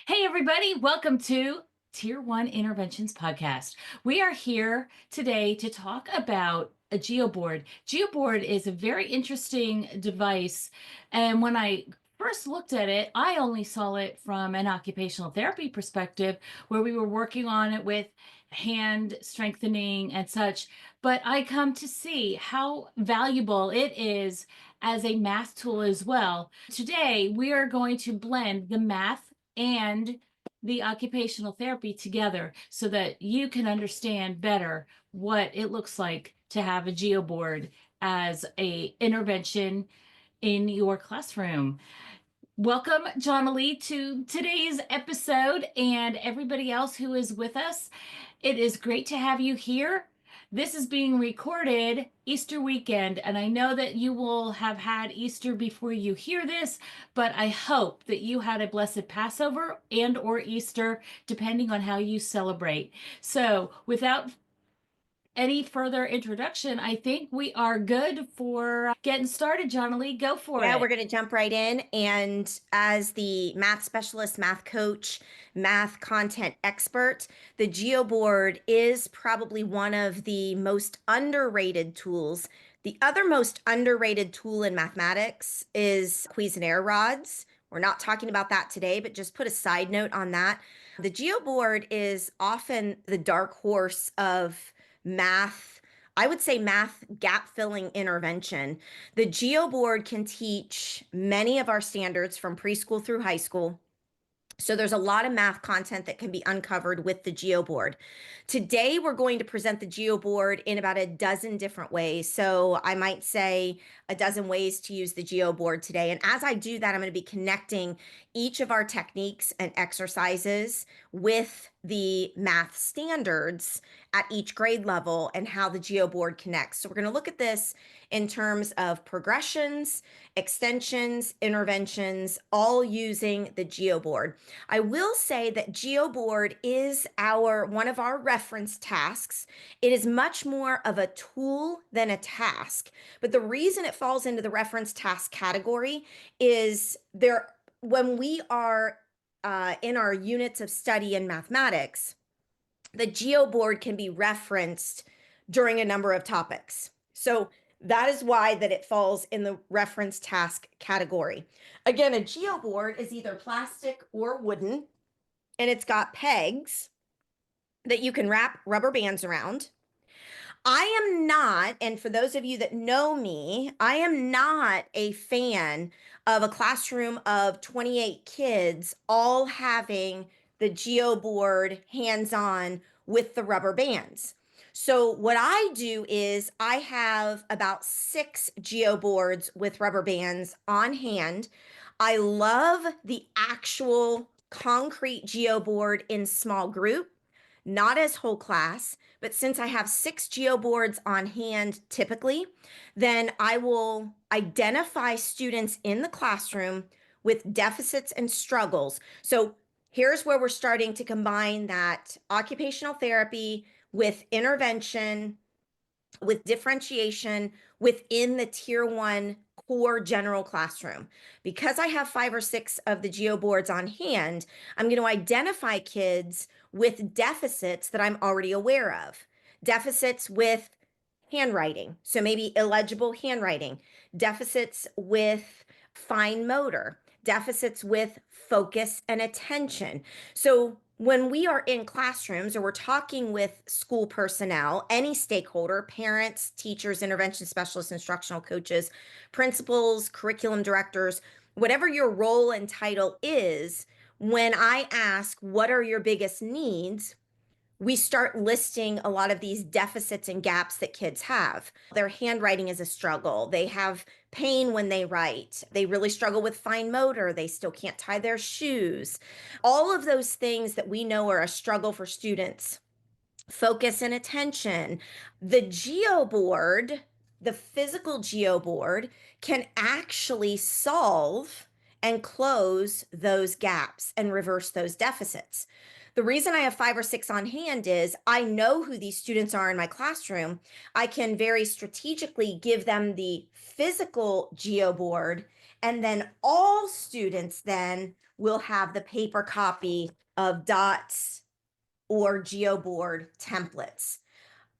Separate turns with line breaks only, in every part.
Hey, everybody, welcome to Tier 1 Interventions Podcast. We are here today to talk about a Geo Board. Geo Board is a very interesting device. And when I first looked at it, I only saw it from an occupational therapy perspective where we were working on it with hand strengthening and such. But I come to see how valuable it is as a math tool as well. Today, we are going to blend the math and the occupational therapy together so that you can understand better what it looks like to have a geoboard as a intervention in your classroom. Welcome, Jonily, to today's episode and everybody else who is with us. It is great to have you here. This is being recorded Easter weekend, and I know that you will have had Easter before you hear this, but I hope that you had a blessed Passover and or Easter, depending on how you celebrate. So without any further introduction, I think we are good for getting started. Jonily, go for
Yeah, we're
it.
going to jump right in. And as the math specialist, math coach, math content expert, the Geo Board is probably one of the most underrated tools. The other most underrated tool in mathematics is Cuisenaire rods. We're not talking about that today, but just put a side note on that. The Geo Board is often the dark horse of math. I would say math gap filling intervention. The Geo Board can teach many of our standards from preschool through high school. So there's a lot of math content that can be uncovered with the Geo Board. Today, we're going to present the Geo Board in about a dozen different ways. So I might say a dozen ways to use the Geo Board today. And as I do that, I'm going to be connecting each of our techniques and exercises with the math standards at each grade level and how the Geo Board connects. So we're going to look at this in terms of progressions, extensions, interventions, all using the Geo Board. I will say that Geo Board is one of our reference tasks. It is much more of a tool than a task. But the reason it falls into the reference task category is when we are in our units of study in mathematics, the Geo Board can be referenced during a number of topics. So that is why that it falls in the reference task category. Again, a Geo Board is either plastic or wooden, and it's got pegs that you can wrap rubber bands around. I am not, and for those of you that know me, I am not a fan of a classroom of 28 kids all having the Geo Board hands-on with the rubber bands. So what I do is I have about 6 Geo Boards with rubber bands on hand. I love the actual concrete Geo Board in small group, not as whole class. But since I have 6 Geo Boards on hand typically, then I will identify students in the classroom with deficits and struggles. So here's where we're starting to combine that occupational therapy with intervention, with differentiation within the tier 1 core general classroom. Because I have 5 or 6 of the Geo Boards on hand, I'm going to identify kids with deficits that I'm already aware of. Deficits with handwriting, so maybe illegible handwriting, deficits with fine motor, deficits with focus and attention. So when we are in classrooms or we're talking with school personnel, any stakeholder, parents, teachers, intervention specialists, instructional coaches, principals, curriculum directors, whatever your role and title is, when I ask, what are your biggest needs? We start listing a lot of these deficits and gaps that kids have. Their handwriting is a struggle. They have pain when they write. They really struggle with fine motor. They still can't tie their shoes. All of those things that we know are a struggle for students. Focus and attention. The Geo Board, the physical Geo Board, can actually solve and close those gaps and reverse those deficits. The reason I have 5 or 6 on hand is I know who these students are in my classroom. I can very strategically give them the physical Geo Board, and then all students then we'll have the paper copy of dots or Geo Board templates.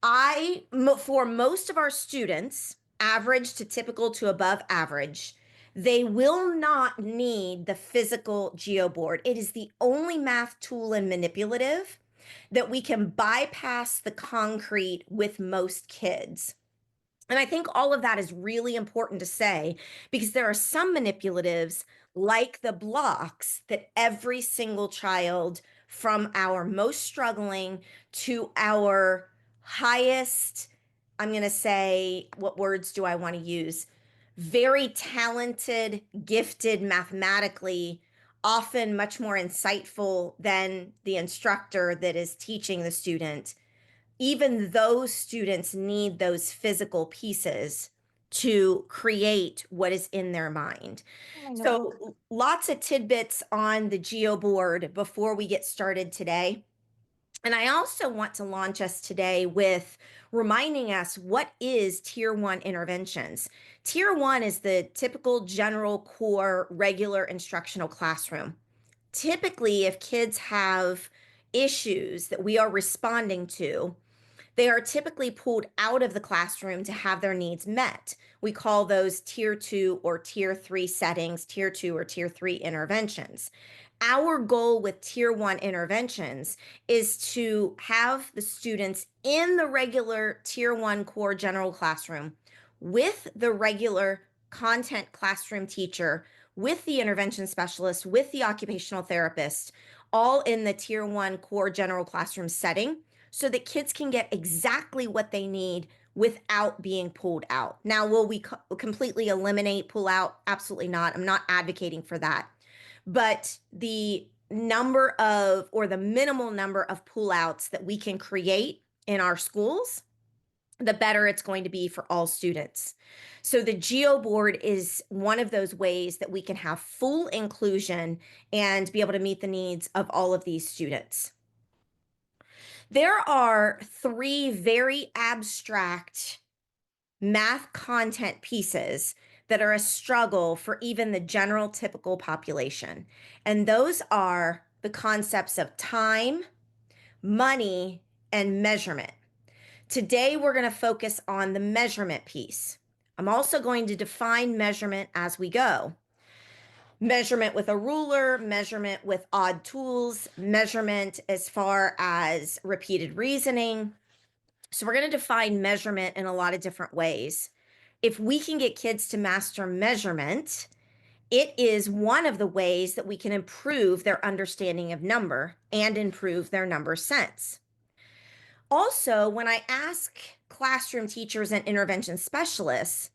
For most of our students, average to typical to above average, they will not need the physical Geo Board. It is the only math tool and manipulative that we can bypass the concrete with most kids. And I think all of that is really important to say because there are some manipulatives like the blocks that every single child from our most struggling to our highest, I'm going to say, what words do I want to use? Very talented, gifted mathematically, often much more insightful than the instructor that is teaching the student. Even those students need those physical pieces to create what is in their mind.
I know.
So, lots of tidbits on the Geo Board before we get started today. And I also want to launch us today with reminding us what is Tier 1 interventions. Tier 1 is the typical general core regular instructional classroom. Typically, if kids have issues that we are responding to, they are typically pulled out of the classroom to have their needs met. We call those tier 2 or tier 3 settings, tier 2 or tier 3 interventions. Our goal with tier 1 interventions is to have the students in the regular tier 1 core general classroom with the regular content classroom teacher, with the intervention specialist, with the occupational therapist, all in the tier 1 core general classroom setting so that kids can get exactly what they need without being pulled out. Now, will we completely eliminate pull out? Absolutely not. I'm not advocating for that. But the number of, or the minimal number of pull outs that we can create in our schools, the better it's going to be for all students. So the Geo Board is one of those ways that we can have full inclusion and be able to meet the needs of all of these students. There are three very abstract math content pieces that are a struggle for even the general typical population. And those are the concepts of time, money, and measurement. Today, we're going to focus on the measurement piece. I'm also going to define measurement as we go. Measurement with a ruler, measurement with odd tools, measurement as far as repeated reasoning. So we're going to define measurement in a lot of different ways. If we can get kids to master measurement, it is one of the ways that we can improve their understanding of number and improve their number sense. Also, when I ask classroom teachers and intervention specialists,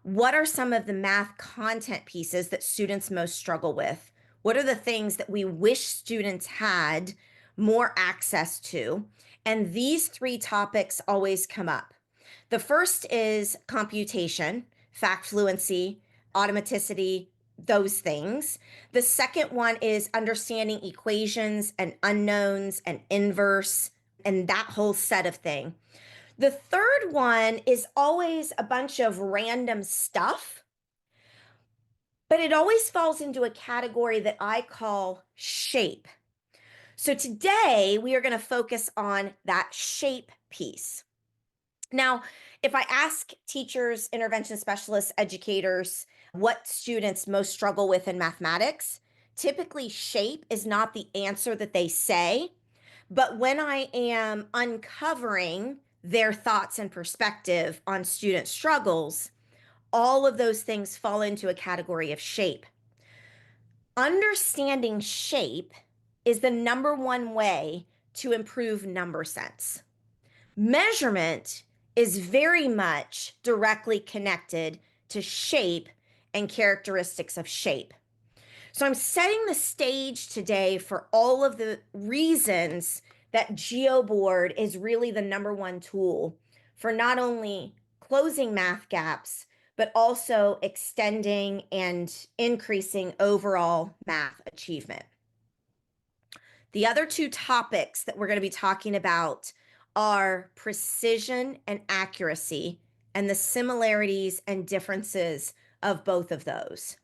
what are some of the math content pieces that students most struggle with? What are the things that we wish students had more access to? And these three topics always come up. The first is computation, fact fluency, automaticity, those things. The second one is understanding equations and unknowns and inverse and that whole set of thing. The third one is always a bunch of random stuff, but it always falls into a category that I call shape. So today we are going to focus on that shape piece. Now, if I ask teachers, intervention specialists, educators, what students most struggle with in mathematics, typically shape is not the answer that they say. But when I am uncovering their thoughts and perspective on student struggles, all of those things fall into a category of shape. Understanding shape is the number one way to improve number sense. Measurement is very much directly connected to shape and characteristics of shape. So I'm setting the stage today for all of the reasons that Geo Board is really the number one tool for not only closing math gaps, but also extending and increasing overall math achievement. The other two topics that we're going to be talking about are precision and accuracy and the similarities and differences of both of those.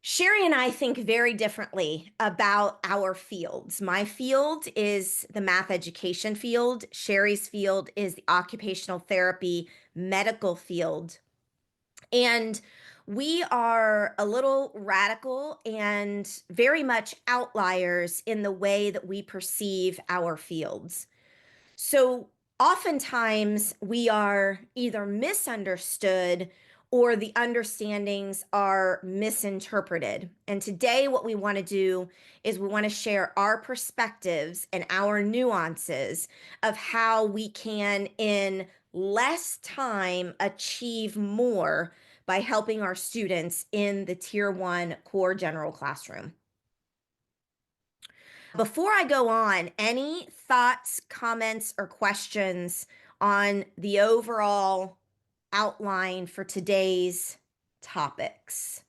Cheri and I think very differently about our fields. My field is the math education field. Cheri's field is the occupational therapy medical field. And we are a little radical and very much outliers in the way that we perceive our fields. So oftentimes we are either misunderstood or the understandings are misinterpreted. And today, what we want to do is we want to share our perspectives and our nuances of how we can, in less time, achieve more by helping our students in the Tier 1 core general classroom. Before I go on, any thoughts, comments, or questions on the overall outline for today's topics?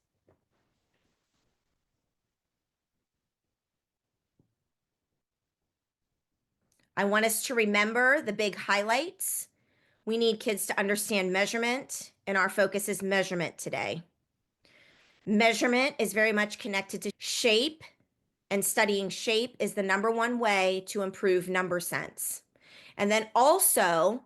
I want us to remember the big highlights. We need kids to understand measurement, and our focus is measurement today. Measurement is very much connected to shape, and studying shape is the number one way to improve number sense. And then also,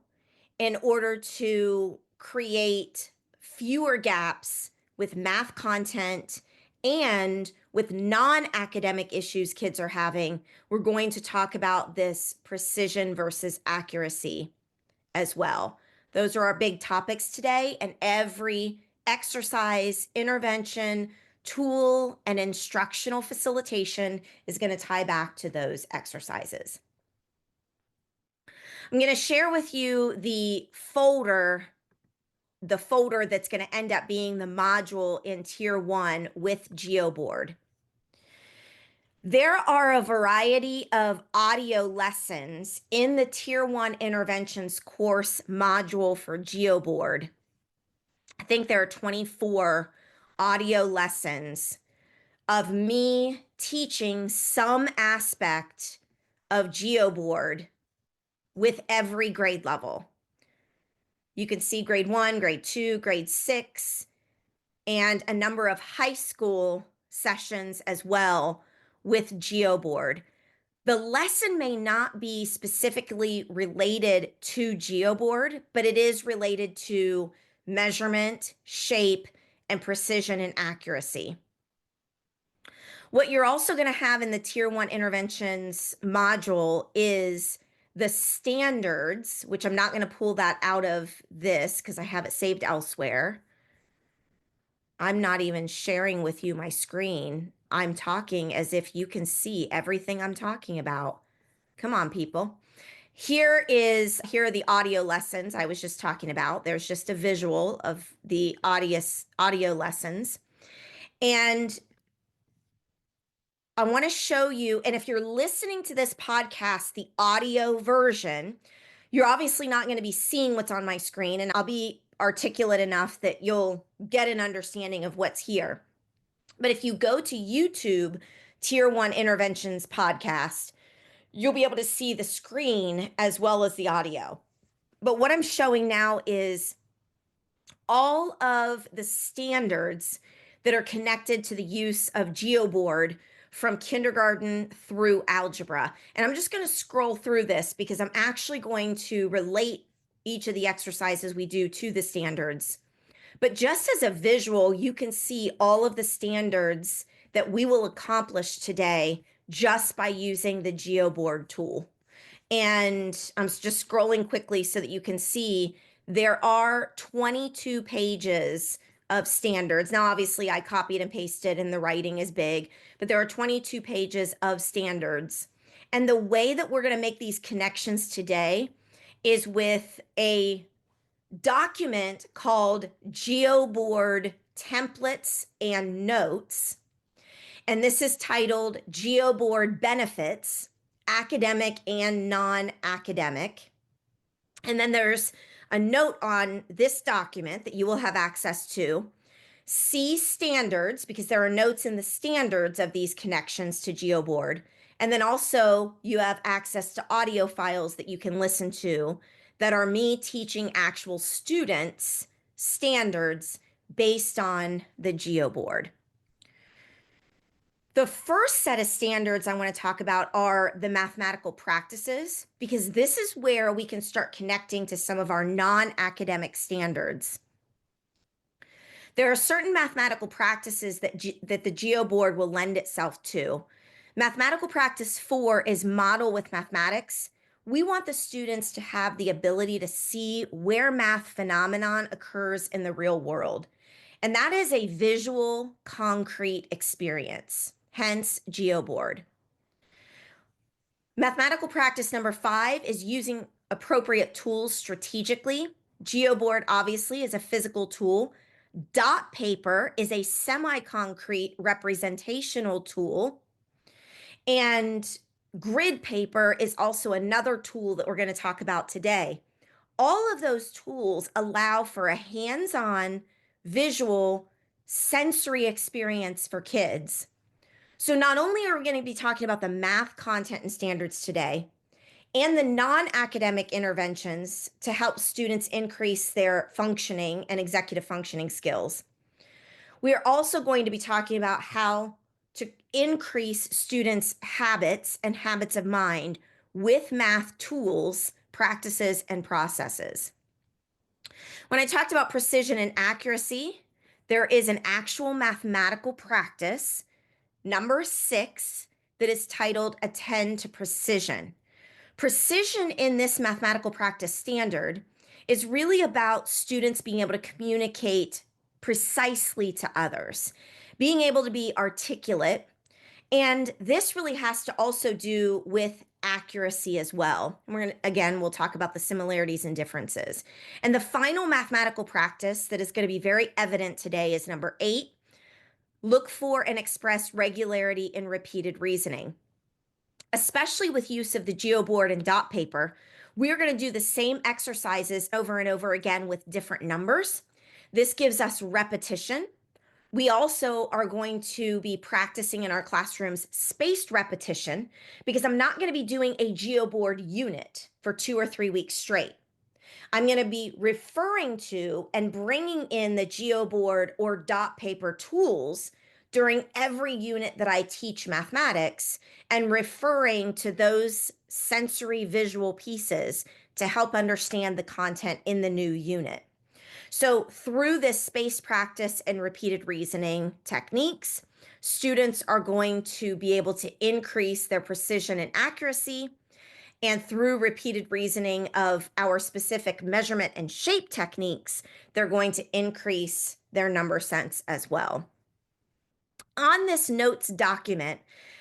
in order to create fewer gaps with math content and with non-academic issues kids are having, we're going to talk about this precision versus accuracy as well. Those are our big topics today, and every exercise, intervention, tool, and instructional facilitation is going to tie back to those exercises. I'm going to share with you the folder that's going to end up being the module in Tier 1 with Geo Board. There are a variety of audio lessons in the Tier 1 Interventions course module for Geo Board. I think there are 24 audio lessons of me teaching some aspect of Geo Board with every grade level. You can see grade 1, grade 2, grade 6, and a number of high school sessions as well with Geo Board. The lesson may not be specifically related to Geo Board, but it is related to measurement, shape, and precision and accuracy. What you're also going to have in the Tier 1 Interventions module is the standards, which I'm not going to pull that out of this because I have it saved elsewhere. I'm not even sharing with you my screen. I'm talking as if you can see everything I'm talking about. Come on, people. Here are the audio lessons I was just talking about. There's just a visual of the audio lessons. And I want to show you, and if you're listening to this podcast, the audio version, you're obviously not going to be seeing what's on my screen, and I'll be articulate enough that you'll get an understanding of what's here. But if you go to YouTube, Tier 1 Interventions podcast, you'll be able to see the screen as well as the audio. But what I'm showing now is all of the standards that are connected to the use of Geo Board from kindergarten through algebra. And I'm just going to scroll through this because I'm actually going to relate each of the exercises we do to the standards. But just as a visual, you can see all of the standards that we will accomplish today just by using the Geo Board tool. And I'm just scrolling quickly so that you can see there are 22 pages of standards. Now, obviously, I copied and pasted and the writing is big, but there are 22 pages of standards. And the way that we're going to make these connections today is with a document called Geo Board Templates and Notes. And this is titled Geo Board Benefits, Academic and Non-Academic. And then there's a note on this document that you will have access to. See standards, because there are notes in the standards of these connections to Geo Board. And then also you have access to audio files that you can listen to that are me teaching actual students standards based on the Geo Board. The first set of standards I want to talk about are the mathematical practices, because this is where we can start connecting to some of our non-academic standards. There are certain mathematical practices that the Geo Board will lend itself to. Mathematical practice 4 is model with mathematics. We want the students to have the ability to see where math phenomenon occurs in the real world. And that is a visual, concrete experience, hence Geo Board. Mathematical practice number 5 is using appropriate tools strategically. Geo Board obviously is a physical tool. Dot paper is a semi-concrete representational tool. And grid paper is also another tool that we're going to talk about today. All of those tools allow for a hands-on, visual, sensory experience for kids. So not only are we going to be talking about the math content and standards today, and the non-academic interventions to help students increase their functioning and executive functioning skills, we are also going to be talking about how to increase students' habits and habits of mind with math tools, practices, and processes. When I talked about precision and accuracy, there is an actual mathematical practice, number 6, that is titled Attend to Precision. Precision in this mathematical practice standard is really about students being able to communicate precisely to others, being able to be articulate. And this really has to also do with accuracy as well. And we'll talk about the similarities and differences. And the final mathematical practice that is going to be very evident today is number 8, look for and express regularity in repeated reasoning. Especially with use of the Geo Board and dot paper, we're going to do the same exercises over and over again with different numbers. This gives us repetition. We also are going to be practicing in our classrooms spaced repetition, because I'm not going to be doing a Geo Board unit for 2 or 3 weeks straight. I'm going to be referring to and bringing in the Geo Board or dot paper tools during every unit that I teach mathematics, and referring to those sensory visual pieces to help understand the content in the new unit. So through this spaced practice and repeated reasoning techniques, students are going to be able to increase their precision and accuracy. And through repeated reasoning of our specific measurement and shape techniques, they're going to increase their number sense as well. On this notes document,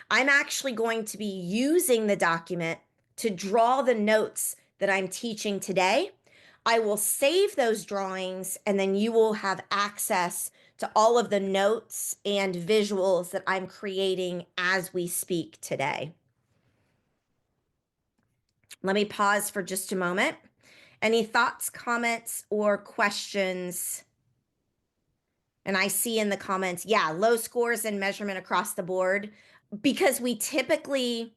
I'm actually going to be using the document to draw the notes that I'm teaching today. I will save those drawings, and then you will have access to all of the notes and visuals that I'm creating as we speak today. Let me pause for just a moment. Any thoughts, comments, or questions? And I see in the comments, yeah, low scores in measurement across the board, because we typically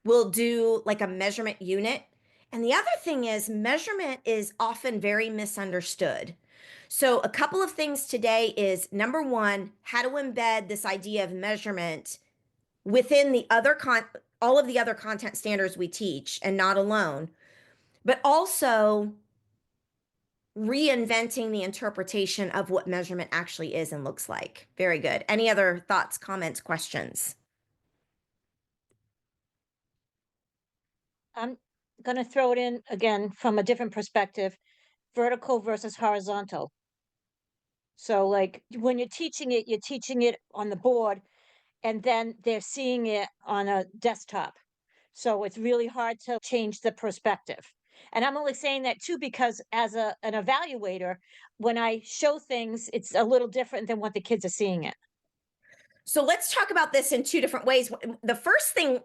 will do like a measurement unit. And the other thing is, measurement is often very misunderstood. So a couple of things today is, number 1, how to embed this idea of measurement within the other all of the other content standards we teach, and not alone, but also reinventing the interpretation of what measurement actually is and looks like. Very good. Any other thoughts, comments, questions?
I'm going to throw it in again from a different perspective, vertical versus horizontal. So like when you're teaching it on the board, and then they're seeing it on a desktop. So it's really hard to change the perspective. And I'm only saying that too because as an evaluator, when I show things, it's a little different than what the kids are seeing it.
So let's talk about this in 2 different ways. The first thing,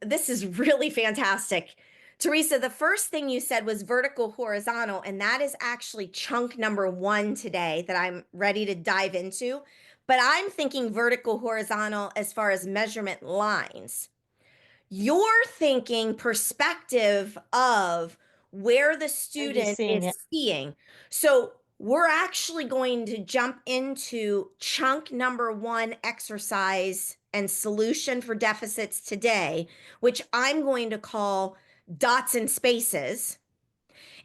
this is really fantastic. Teresa, the first thing you said was vertical, horizontal, and that is actually chunk number 1 today that I'm ready to dive into. But I'm thinking vertical, horizontal as far as measurement lines. You're thinking perspective of where the
Where he's
student
seeing
is
it.
seeing. So we're actually going to jump into chunk number 1 exercise and solution for deficits today, which I'm going to call dots and spaces.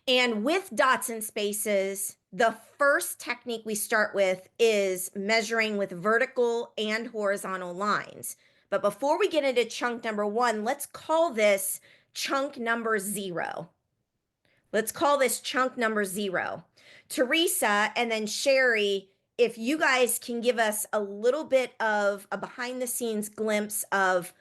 And with dots and spaces, the first technique we start with is measuring with vertical and horizontal lines. But before we get into chunk number 1, let's call this chunk number 0. Let's call this chunk number 0. Teresa and then Cheri, if you guys can give us a little bit of a behind the scenes glimpse of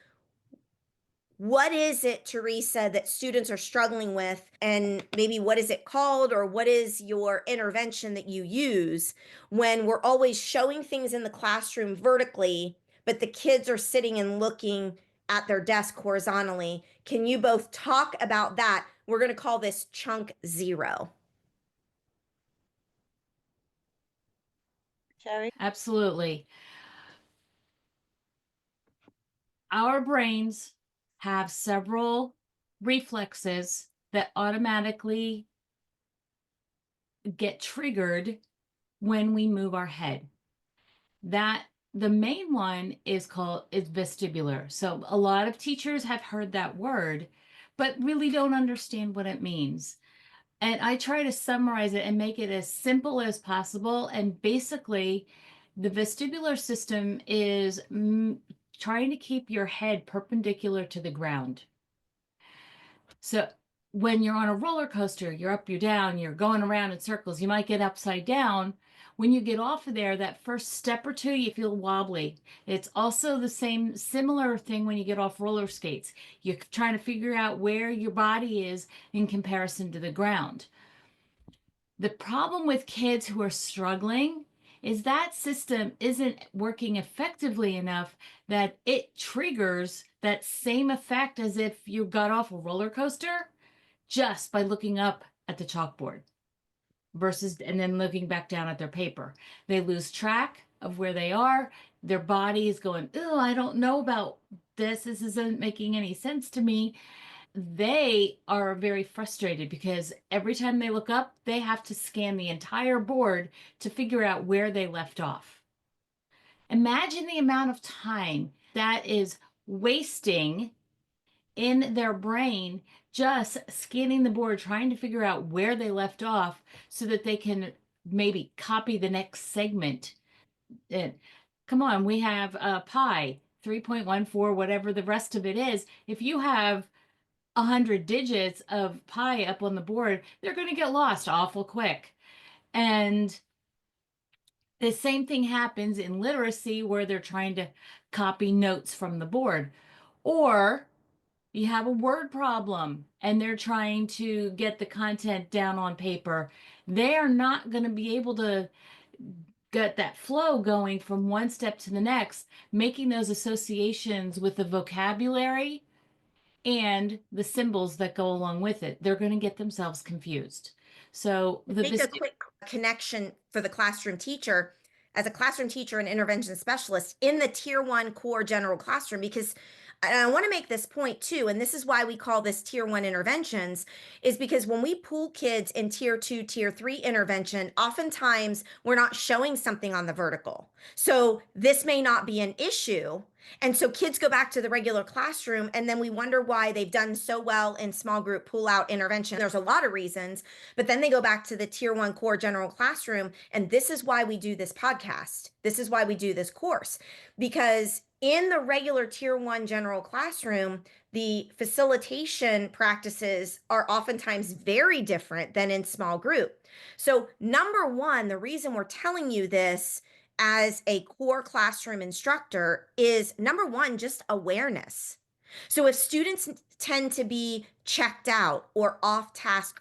what is it, Teresa, that students are struggling with, and maybe what is it called, or what is your intervention that you use when we're always showing things in the classroom vertically, but the kids are sitting and looking at their desk horizontally? Can you both talk about that? We're going to call this chunk 0.
Cheri?
Absolutely. Our brains have several reflexes that automatically get triggered when we move our head. That the main one is vestibular. So a lot of teachers have heard that word, but really don't understand what it means. And I try to summarize it and make it as simple as possible. And basically, the vestibular system is trying to keep your head perpendicular to the ground. So when you're on a roller coaster, you're up, you're down, you're going around in circles, you might get upside down. When you get off of there, that first step or two, you feel wobbly. It's also the similar thing when you get off roller skates. You're trying to figure out where your body is in comparison to the ground. The problem with kids who are struggling is that system isn't working effectively enough that it triggers that same effect as if you got off a roller coaster just by looking up at the chalkboard versus and then looking back down at their paper. They lose track of where they are. Their body is going, oh, I don't know about this. This isn't making any sense to me. They are very frustrated because every time they look up, they have to scan the entire board to figure out where they left off. Imagine the amount of time that is wasting in their brain just scanning the board, trying to figure out where they left off so that they can maybe copy the next segment. And come on, we have pi 3.14, whatever the rest of it is. If you have 100 digits of pi up on the board, they're going to get lost awful quick. And the same thing happens in literacy where they're trying to copy notes from the board. Or you have a word problem and they're trying to get the content down on paper. They are not going to be able to get that flow going from one step to the next, making those associations with the vocabulary and the symbols that go along with it. They're going to get themselves confused. So
I think a quick connection for the classroom teacher, as a classroom teacher and intervention specialist in the tier 1 core general classroom, because I want to make this point too, and this is why we call this tier 1 interventions, is because when we pull kids in tier 2, tier 3 intervention, oftentimes we're not showing something on the vertical. So this may not be an issue. And so kids go back to the regular classroom, and then we wonder why they've done so well in small group pull out intervention. There's a lot of reasons, but then they go back to the tier 1 core general classroom. And this is why we do this podcast. This is why we do this course, because in the regular tier 1 general classroom, the facilitation practices are oftentimes very different than in small group. So number 1, the reason we're telling you this as a core classroom instructor is number 1, just awareness. So if students tend to be checked out or off task,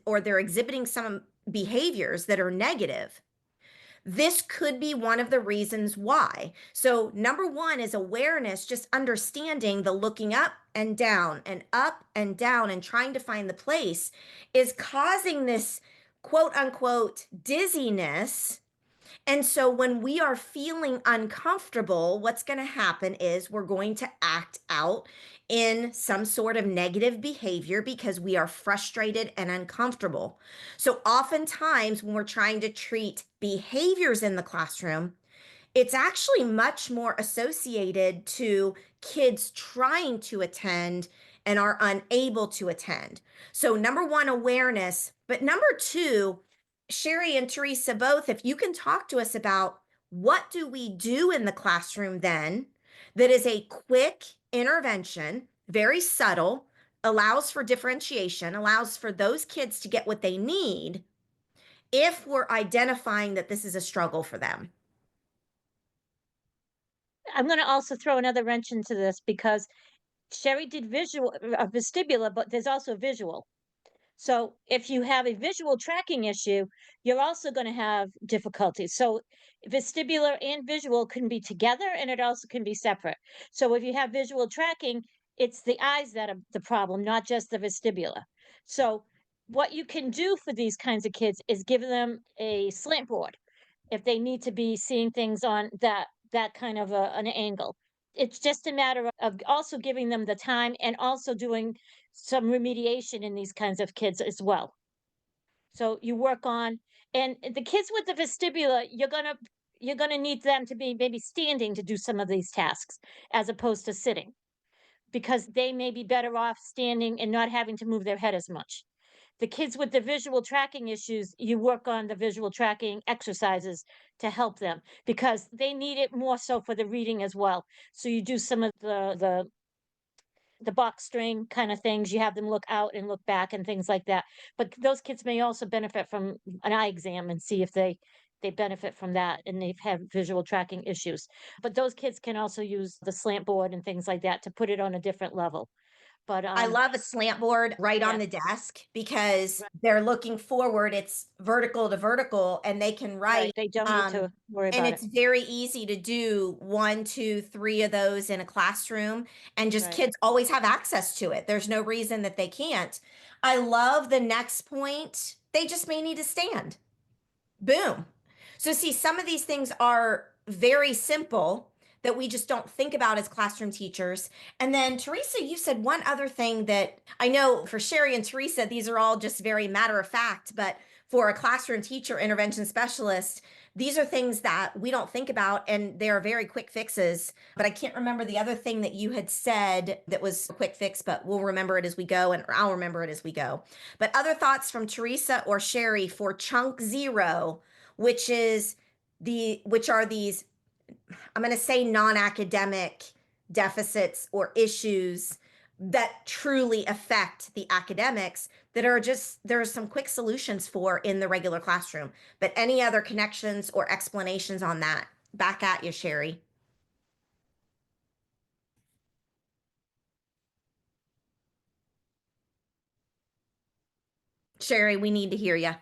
or they're exhibiting some behaviors that are negative, this could be one of the reasons why. So number 1 is awareness, just understanding the looking up and down and up and down and trying to find the place is causing this quote unquote dizziness And so when we are feeling uncomfortable, what's going to happen is we're going to act out in some sort of negative behavior because we are frustrated and uncomfortable. So oftentimes when we're trying to treat behaviors in the classroom, it's actually much more associated to kids trying to attend and are unable to attend. So, number one, awareness. But number two, Cheri and Teresa, both, if you can talk to us about what do we do in the classroom then that is a quick intervention, very subtle, allows for differentiation, allows for those kids to get what they need if we're identifying that this is a struggle for them.
I'm gonna also throw another wrench into this because Sherry did visual vestibular, but there's also visual. So if you have a visual tracking issue, you're also going to have difficulties. So vestibular and visual can be together and it also can be separate. So if you have visual tracking, it's the eyes that are the problem, not just the vestibular. So what you can do for these kinds of kids is give them a slant board if they need to be seeing things on that kind of an angle. It's just a matter of also giving them the time and also doing some remediation in these kinds of kids as well. So you work on, and the kids with the vestibular, you're gonna need them to be maybe standing to do some of these tasks as opposed to sitting, because they may be better off standing and not having to move their head as much. The kids with the visual tracking issues, you work on the visual tracking exercises to help them because they need it more so for the reading as well. So you do some of the box string kind of things. You have them look out and look back and things like that. But those kids may also benefit from an eye exam and see if they benefit from that and they've had visual tracking issues. But those kids can also use the slant board and things like that to put it on a different level. But
I love a slant board right
yeah,
on the desk because
right,
they're looking forward. It's vertical to vertical and they can
right.
write.
They don't need to worry
And
about it.
it's very easy to do one, two, three of those in a classroom, and just
Right.
kids always have access to it. There's no reason that they can't. I love the next point. They just may need to stand. Boom. So, see, some of these things are very simple that we just don't think about as classroom teachers. And then, Teresa, you said one other thing that I know for Cheri and Teresa, these are all just very matter of fact, but for a classroom teacher, intervention specialist, these are things that we don't think about and they're very quick fixes. But I can't remember the other thing that you had said that was a quick fix, but we'll remember it as we go, and I'll remember it as we go. But other thoughts from Teresa or Cheri for chunk zero, which are these, I'm going to say, non-academic deficits or issues that truly affect the academics, that are just, there are some quick solutions for in the regular classroom. But any other connections or explanations on that? Back at you, Cheri. Cheri, we need to hear you.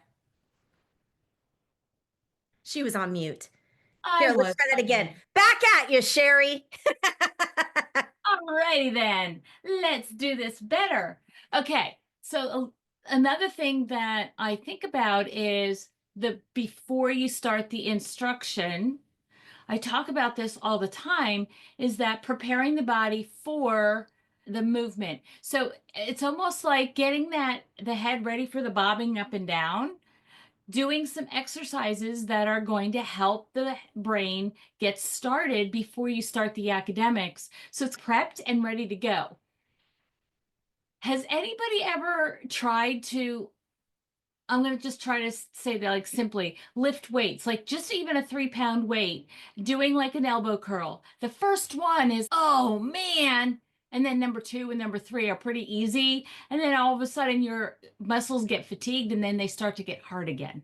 She was on mute.
I
Here, let's
was
try that
on
again.
mute.
Back at you, Cheri.
Alrighty then, let's do this better. Okay, so another thing that I think about is the before you start the instruction. I talk about this all the time, is that preparing the body for the movement. So it's almost like getting the head ready for the bobbing up and down, doing some exercises that are going to help the brain get started before you start the academics. So it's prepped and ready to go. Has anybody ever tried to, I'm going to just try to say that like simply, lift weights, like just even a 3-pound weight, doing like an elbow curl. The first one is, oh man. And then number 2 and number 3 are pretty easy. And then all of a sudden your muscles get fatigued and then they start to get hard again.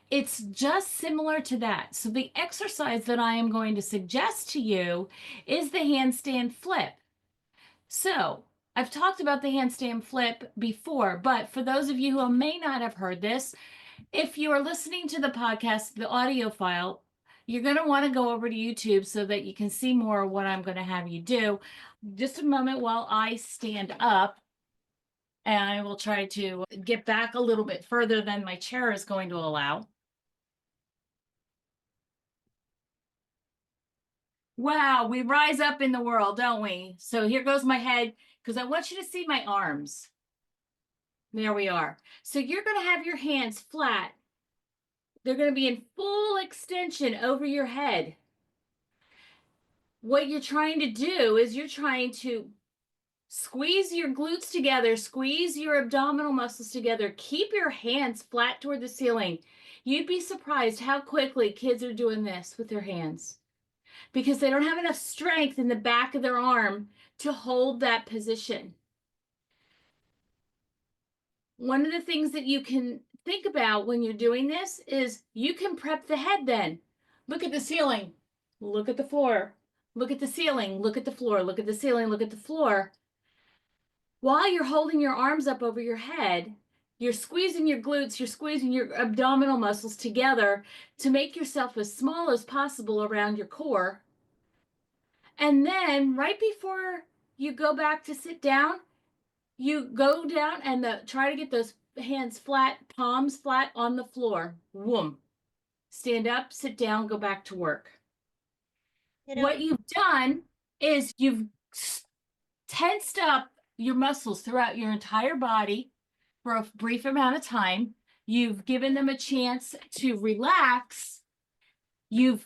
It's just similar to that. So the exercise that I am going to suggest to you is the handstand flip. So I've talked about the handstand flip before, but for those of you who may not have heard this, if you are listening to the podcast, the audio file, you're going to want to go over to YouTube so that you can see more of what I'm going to have you do. Just a moment while I stand up, and I will try to get back a little bit further than my chair is going to allow. Wow, we rise up in the world, don't we? So here goes my head, because I want you to see my arms. There we are. So you're going to have your hands flat. They're going to be in full extension over your head. What you're trying to do is you're trying to squeeze your glutes together, squeeze your abdominal muscles together, keep your hands flat toward the ceiling. You'd be surprised how quickly kids are doing this with their hands because they don't have enough strength in the back of their arm to hold that position. One of the things that you can think about when you're doing this is you can prep the head then. Look at the ceiling, look at the floor, look at the ceiling, look at the floor, look at the ceiling, look at the floor. While you're holding your arms up over your head, you're squeezing your glutes, you're squeezing your abdominal muscles together to make yourself as small as possible around your core. And then right before you go back to sit down, you go down and try to get those hands flat, palms flat on the floor. Whoom. Stand up, sit down, go back to work.
You know,
What you've done is you've tensed up your muscles throughout your entire body for a brief amount of time. You've given them a chance to relax. You've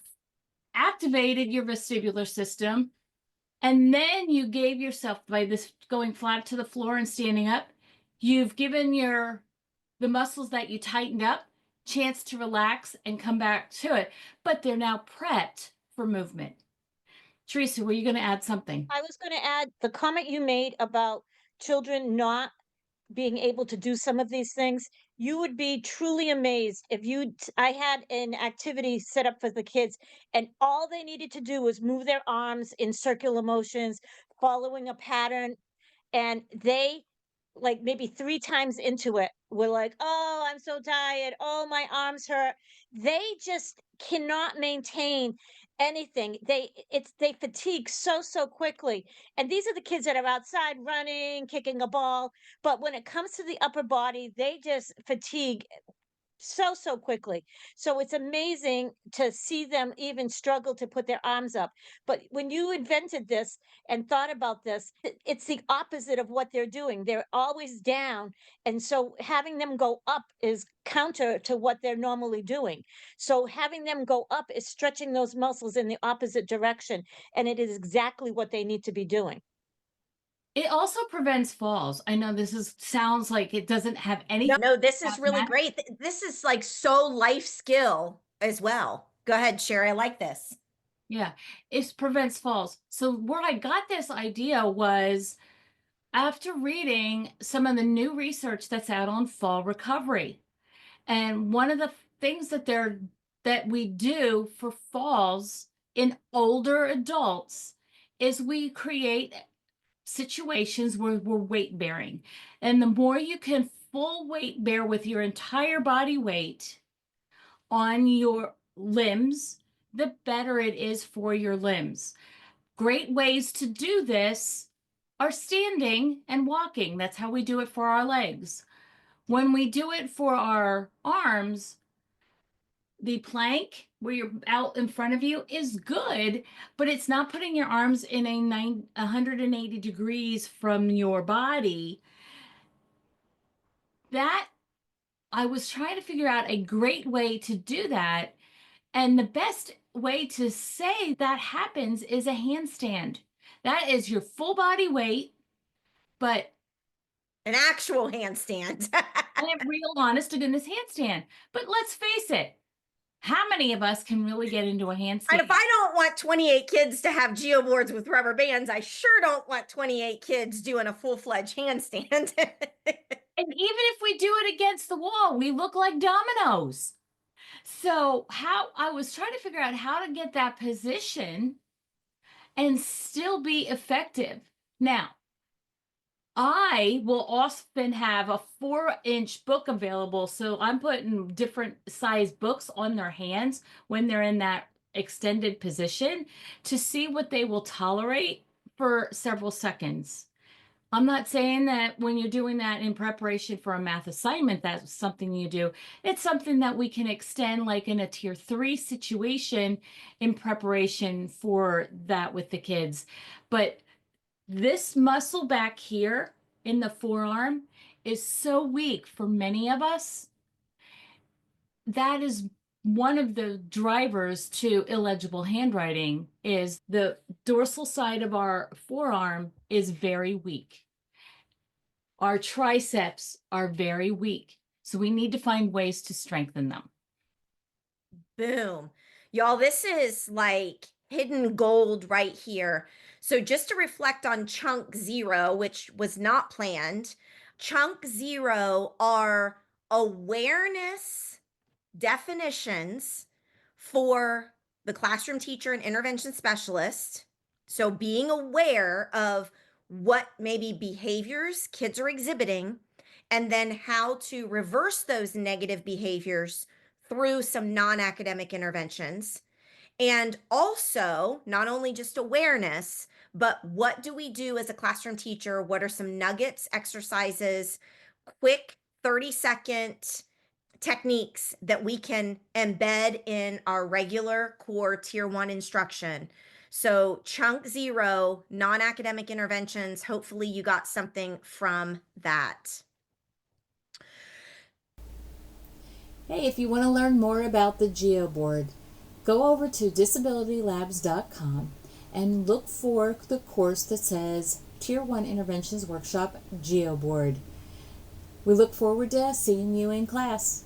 activated your vestibular system. And then you gave yourself, by this going flat to the floor and standing up, you've given the muscles that you tightened up chance to relax and come back to it. But they're now prepped for movement. Teresa, were you going to add something?
I was going to add the comment you made about children not being able to do some of these things. You would be truly amazed if I had an activity set up for the kids, and all they needed to do was move their arms in circular motions, following a pattern, and they, like, maybe 3 times into it, were like, "Oh, I'm so tired. Oh, my arms hurt." They just cannot maintain anything. They fatigue so quickly. And these are the kids that are outside running, kicking a ball, but when it comes to the upper body, they just fatigue so quickly. So it's amazing to see them even struggle to put their arms up. But when you invented this and thought about this, it's the opposite of what they're doing. They're always down, and so having them go up is counter to what they're normally doing. So having them go up is stretching those muscles in the opposite direction, and it is exactly what they need to be doing.
It also prevents falls. I know sounds like it doesn't have anything.
No, this is really
that.
great. This is like so life skill as well. Go ahead, Cheri. I like this.
Yeah, it prevents falls. So where I got this idea was after reading some of the new research that's out on fall recovery. And one of the things that we do for falls in older adults is we create situations where we're weight bearing. And the more you can full weight bear with your entire body weight on your limbs, the better it is for your limbs. Great ways to do this are standing and walking. That's how we do it for our legs. When we do it for our arms, the plank where you're out in front of you is good, but it's not putting your arms in 180 degrees from your body. That I was trying to figure out a great way to do that. And the best way to say that happens is a handstand. That is your full body weight, but
An actual handstand.
a real honest to goodness handstand. But let's face it, how many of us can really get into a handstand?
And if I don't want 28 kids to have Geo boards with rubber bands, I sure don't want 28 kids doing a full-fledged handstand.
And even if we do it against the wall, we look like dominoes. So how I was trying to figure out how to get that position and still be effective. Now, I will often have a 4-inch book available. So I'm putting different size books on their hands when they're in that extended position to see what they will tolerate for several seconds. I'm not saying that when you're doing that in preparation for a math assignment, that's something you do. It's something that we can extend, like in a tier 3 situation, in preparation for that with the kids. But this muscle back here in the forearm is so weak for many of us. That is one of the drivers to illegible handwriting, is the dorsal side of our forearm is very weak. Our triceps are very weak, so we need to find ways to strengthen them.
Boom. Y'all, this is like hidden gold right here. So just to reflect on chunk 0, which was not planned, chunk 0 are awareness definitions for the classroom teacher and intervention specialist. So being aware of what maybe behaviors kids are exhibiting, and then how to reverse those negative behaviors through some non-academic interventions. And also, not only just awareness, but what do we do as a classroom teacher? What are some nuggets, exercises, quick 30-second techniques that we can embed in our regular core tier 1 instruction? So chunk 0, non-academic interventions. Hopefully you got something from that.
Hey, if you want to learn more about the Geo Board, go over to disabilitylabs.com and look for the course that says Tier 1 Interventions Workshop Geo Board. We look forward to seeing you in class.